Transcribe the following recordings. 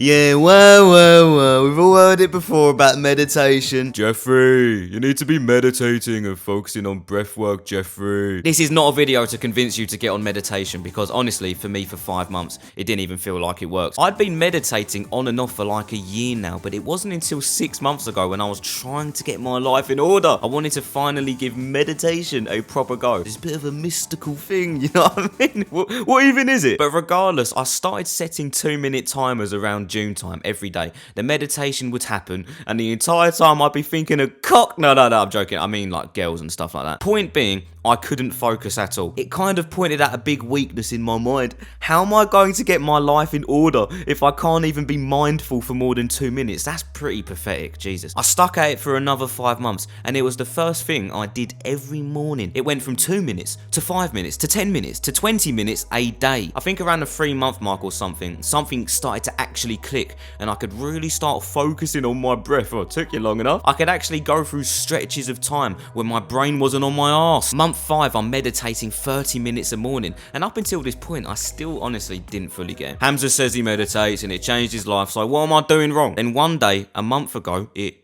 Yeah, whoa. We've all heard it before about meditation. Jeffrey, you need to be meditating and focusing on breath work, Jeffrey. This is not a video to convince you to get on meditation because honestly, for me, for 5 months, it didn't even feel like it works. I'd been meditating on and off for like a year now, but it wasn't until 6 months ago when I was trying to get my life in order. I wanted to finally give meditation a proper go. It's a bit of a mystical thing, you know what I mean? What even is it? But regardless, I started setting 2-minute timers around June time every day. The meditation would happen and the entire time I'd be thinking of cock. No, I'm joking. I mean like girls and stuff like that. Point being, I couldn't focus at all. It kind of pointed out a big weakness in my mind. How am I going to get my life in order if I can't even be mindful for more than 2 minutes? That's pretty pathetic, Jesus. I stuck at it for another 5 months and it was the first thing I did every morning. It went from 2 minutes to 5 minutes to 10 minutes to 20 minutes a day. I think around the 3-month mark or something started to actually click and I could really start focusing on my breath. Oh, it took you long enough. I could actually go through stretches of time when my brain wasn't on my arse. Month 5, I'm meditating 30 minutes a morning, and up until this point, I still honestly didn't fully get it. Hamza says he meditates and it changed his life, so what am I doing wrong? Then one day, a month ago, it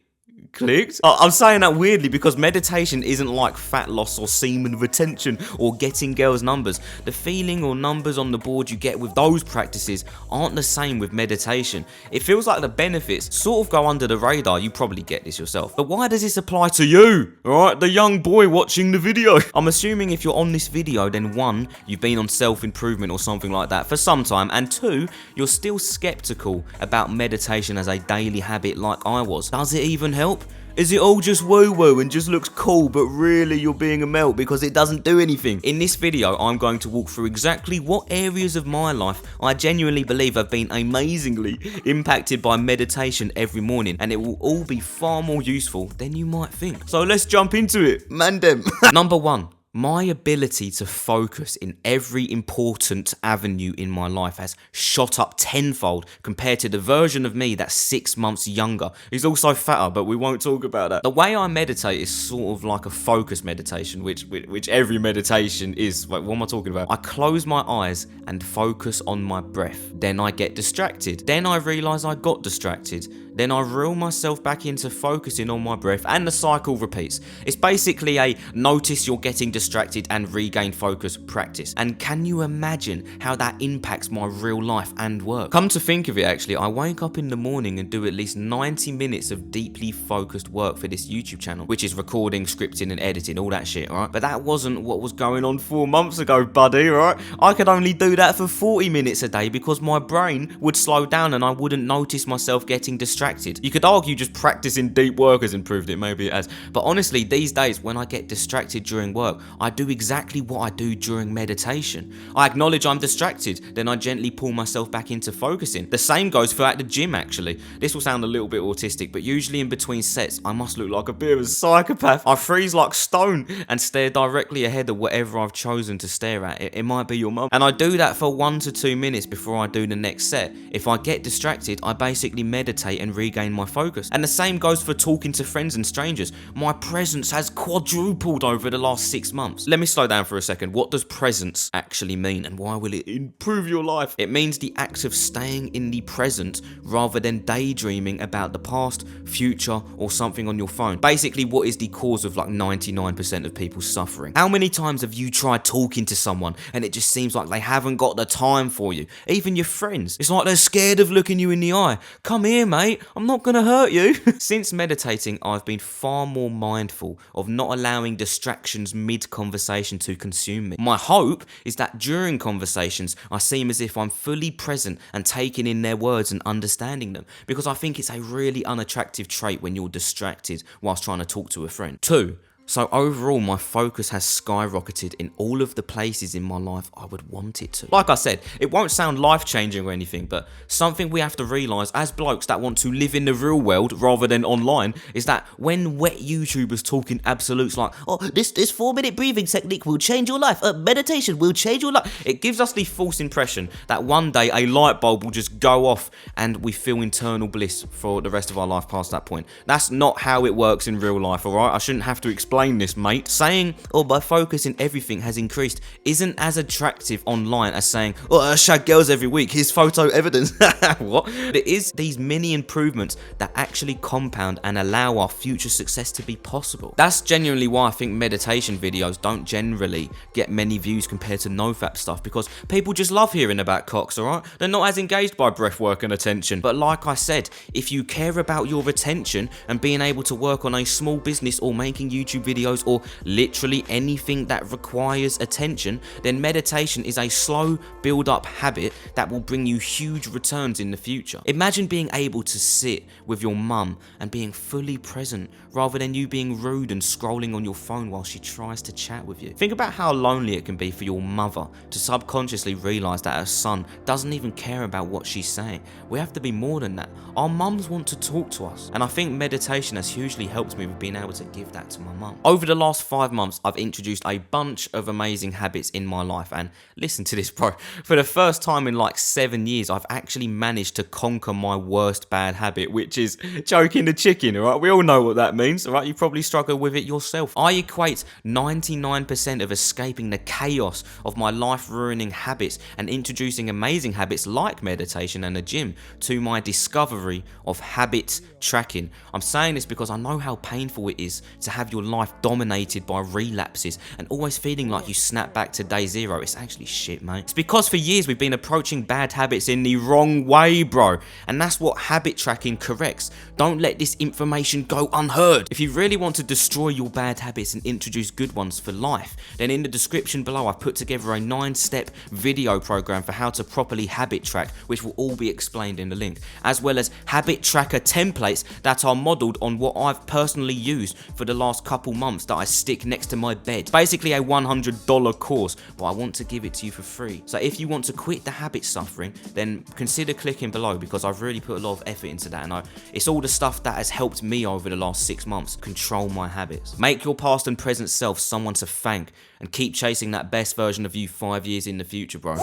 clicked. I'm saying that weirdly because meditation isn't like fat loss or semen retention or getting girls' numbers. The feeling or numbers on the board you get with those practices aren't the same with meditation. It feels like the benefits sort of go under the radar. You probably get this yourself. But why does this apply to you? Alright, the young boy watching the video. I'm assuming if you're on this video, then 1, you've been on self-improvement or something like that for some time, and 2, you're still skeptical about meditation as a daily habit like I was. Does it even help? Is it all just woo-woo and just looks cool, but really you're being a melt because it doesn't do anything? In this video, I'm going to walk through exactly what areas of my life I genuinely believe have been amazingly impacted by meditation every morning, and it will all be far more useful than you might think. So let's jump into it. Mandem. Number 1. My ability to focus in every important avenue in my life has shot up tenfold compared to the version of me that's 6 months younger. He's also fatter, but we won't talk about that. The way I meditate is sort of like a focus meditation, which every meditation is. Wait, what am I talking about? I close my eyes and focus on my breath. Then I get distracted. Then I realize I got distracted. Then I reel myself back into focusing on my breath, and the cycle repeats. It's basically a notice you're getting distracted and regain focus practice. And can you imagine how that impacts my real life and work? Come to think of it, actually, I wake up in the morning and do at least 90 minutes of deeply focused work for this YouTube channel, which is recording, scripting and editing, all that shit, alright? But that wasn't what was going on 4 months ago, buddy, alright? I could only do that for 40 minutes a day because my brain would slow down and I wouldn't notice myself getting distracted. You could argue just practicing deep work has improved it, maybe it has. But honestly, these days when I get distracted during work, I do exactly what I do during meditation. I acknowledge I'm distracted, then I gently pull myself back into focusing. The same goes for at the gym, actually. This will sound a little bit autistic, but usually in between sets, I must look like a bit of a psychopath. I freeze like stone and stare directly ahead of whatever I've chosen to stare at. It might be your mum. And I do that for 1 to 2 minutes before I do the next set. If I get distracted, I basically meditate and regain my focus. And the same goes for talking to friends and strangers. My presence has quadrupled over the last 6 months. Let me slow down for a second. What does presence actually mean and why will it improve your life? It means the act of staying in the present rather than daydreaming about the past, future or something on your phone. Basically, what is the cause of like 99% of people's suffering? How many times have you tried talking to someone and it just seems like they haven't got the time for you? Even your friends. It's like they're scared of looking you in the eye. Come here, mate. I'm not gonna hurt you. Since meditating, I've been far more mindful of not allowing distractions mid-conversation to consume me. My hope is that during conversations, I seem as if I'm fully present and taking in their words and understanding them, because I think it's a really unattractive trait when you're distracted whilst trying to talk to a friend. 2. So overall, my focus has skyrocketed in all of the places in my life I would want it to. Like I said, it won't sound life-changing or anything, but something we have to realise as blokes that want to live in the real world rather than online is that when wet YouTubers talking absolutes like, oh, this 4-minute breathing technique will change your life, meditation will change your life, it gives us the false impression that one day a light bulb will just go off and we feel internal bliss for the rest of our life past that point. That's not how it works in real life, alright? I shouldn't have to explain explain this, mate. Saying, oh, my focus in everything has increased isn't as attractive online as saying, oh, I shag girls every week, here's photo evidence. What? It is these mini improvements that actually compound and allow our future success to be possible. That's genuinely why I think meditation videos don't generally get many views compared to nofap stuff, because people just love hearing about cocks, alright? They're not as engaged by breathwork and attention. But like I said, if you care about your attention and being able to work on a small business or making YouTube videos or literally anything that requires attention, then meditation is a slow build-up habit that will bring you huge returns in the future. Imagine being able to sit with your mum and being fully present rather than you being rude and scrolling on your phone while she tries to chat with you. Think about how lonely it can be for your mother to subconsciously realise that her son doesn't even care about what she's saying. We have to be more than that. Our mums want to talk to us, and I think meditation has hugely helped me with being able to give that to my mum. Over the last 5 months, I've introduced a bunch of amazing habits in my life, and listen to this, bro. For the first time in like 7 years, I've actually managed to conquer my worst bad habit, which is choking the chicken, alright? We all know what that means, alright? You probably struggle with it yourself. I equate 99% of escaping the chaos of my life-ruining habits and introducing amazing habits like meditation and the gym to my discovery of habit tracking. I'm saying this because I know how painful it is to have your life dominated by relapses and always feeling like you snap back to day zero. It's actually shit, mate. It's because for years we've been approaching bad habits in the wrong way, bro. And that's what habit tracking corrects. Don't let this information go unheard. If you really want to destroy your bad habits and introduce good ones for life, then in the description below I've put together a 9-step video program for how to properly habit track, which will all be explained in the link, as well as habit tracker templates that are modelled on what I've personally used for the last couple months that I stick next to my bed. Basically a $100 course, but I want to give it to you for free. So if you want to quit the habit suffering, then consider clicking below, because I've really put a lot of effort into that, and it's all the stuff that has helped me over the last 6 months control my habits. Make your past and present self someone to thank, and keep chasing that best version of you 5 years in the future, bro.